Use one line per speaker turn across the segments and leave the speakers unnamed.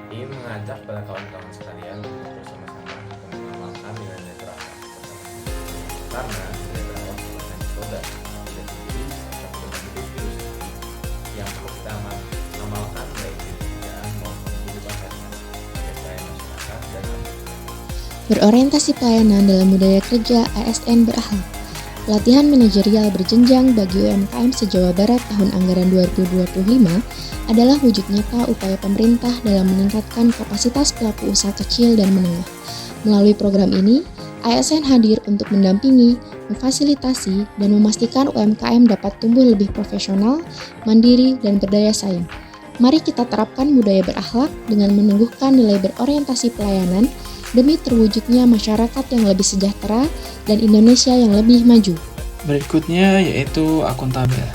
ingin mengajak para kawan-kawan sekalian untuk bersama-sama mengamalkan nilai-nilai berakhlak bersama-sama. Karena nilai berakhlak merupakan metode tidak sendiri serta berbagai virus yang perlu kita amalkan baik di pekerjaan maupun kehidupan sehari-hari sebagai pelayan masyarakat dan masyarakat.
Berorientasi pelayanan dalam budaya kerja ASN berakhlak. Pelatihan manajerial berjenjang bagi UMKM se-Jawa Barat tahun anggaran 2025 adalah wujud nyata upaya pemerintah dalam meningkatkan kapasitas pelaku usaha kecil dan menengah. Melalui program ini, ASN hadir untuk mendampingi, memfasilitasi, dan memastikan UMKM dapat tumbuh lebih profesional, mandiri, dan berdaya saing. Mari kita terapkan budaya berakhlak dengan menumbuhkan nilai berorientasi pelayanan demi terwujudnya masyarakat yang lebih sejahtera dan Indonesia yang lebih maju.
Berikutnya yaitu akuntabel.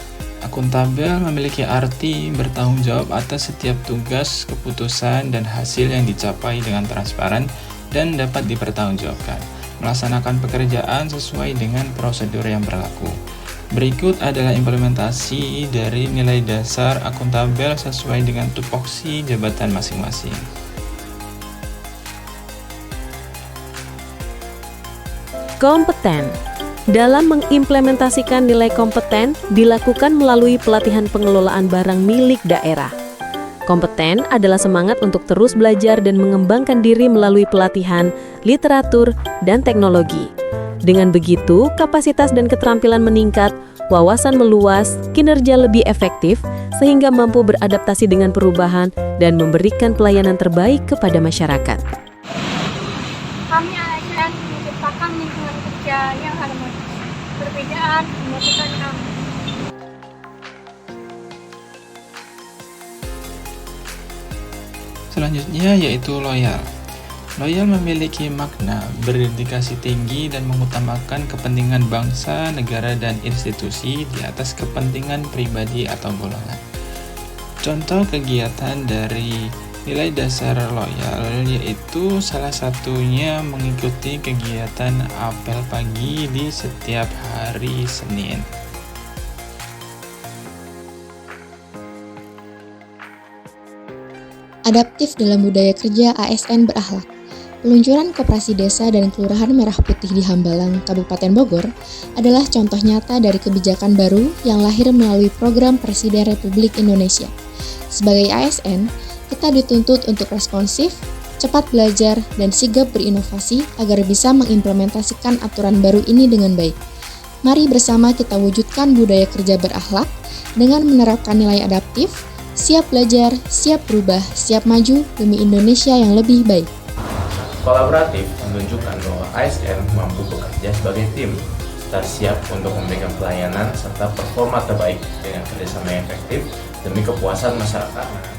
Akuntabel memiliki arti bertanggung jawab atas setiap tugas, keputusan, dan hasil yang dicapai dengan transparan dan dapat dipertanggungjawabkan. Melaksanakan pekerjaan sesuai dengan prosedur yang berlaku. Berikut adalah implementasi dari nilai dasar akuntabel sesuai dengan tupoksi jabatan masing-masing.
Kompeten. Dalam mengimplementasikan nilai kompeten dilakukan melalui pelatihan pengelolaan barang milik daerah. Kompeten adalah semangat untuk terus belajar dan mengembangkan diri melalui pelatihan, literatur, dan teknologi. Dengan begitu, kapasitas dan keterampilan meningkat, wawasan meluas, kinerja lebih efektif, sehingga mampu beradaptasi dengan perubahan dan memberikan pelayanan terbaik kepada masyarakat.
Kami ASN menciptakan lingkungan kerja yang harmonis. Perbedaan menyatukan kami.
Selanjutnya yaitu loyal. Loyal memiliki makna berdedikasi tinggi dan mengutamakan kepentingan bangsa, negara, dan institusi di atas kepentingan pribadi atau golongan. Contoh kegiatan dari nilai dasar loyal yaitu salah satunya mengikuti kegiatan apel pagi di setiap hari Senin.
Adaptif dalam budaya kerja ASN berakhlak. Peluncuran Koperasi Desa dan Kelurahan Merah Putih di Hambalang, Kabupaten Bogor adalah contoh nyata dari kebijakan baru yang lahir melalui program Presiden Republik Indonesia. Sebagai ASN, kita dituntut untuk responsif, cepat belajar, dan sigap berinovasi agar bisa mengimplementasikan aturan baru ini dengan baik. Mari bersama kita wujudkan budaya kerja berakhlak dengan menerapkan nilai adaptif, siap belajar, siap berubah, siap maju demi Indonesia yang lebih baik.
Kolaboratif menunjukkan bahwa ASN mampu bekerja sebagai tim, serta siap untuk memberikan pelayanan serta performa terbaik dengan kerjasama yang efektif demi kepuasan masyarakat.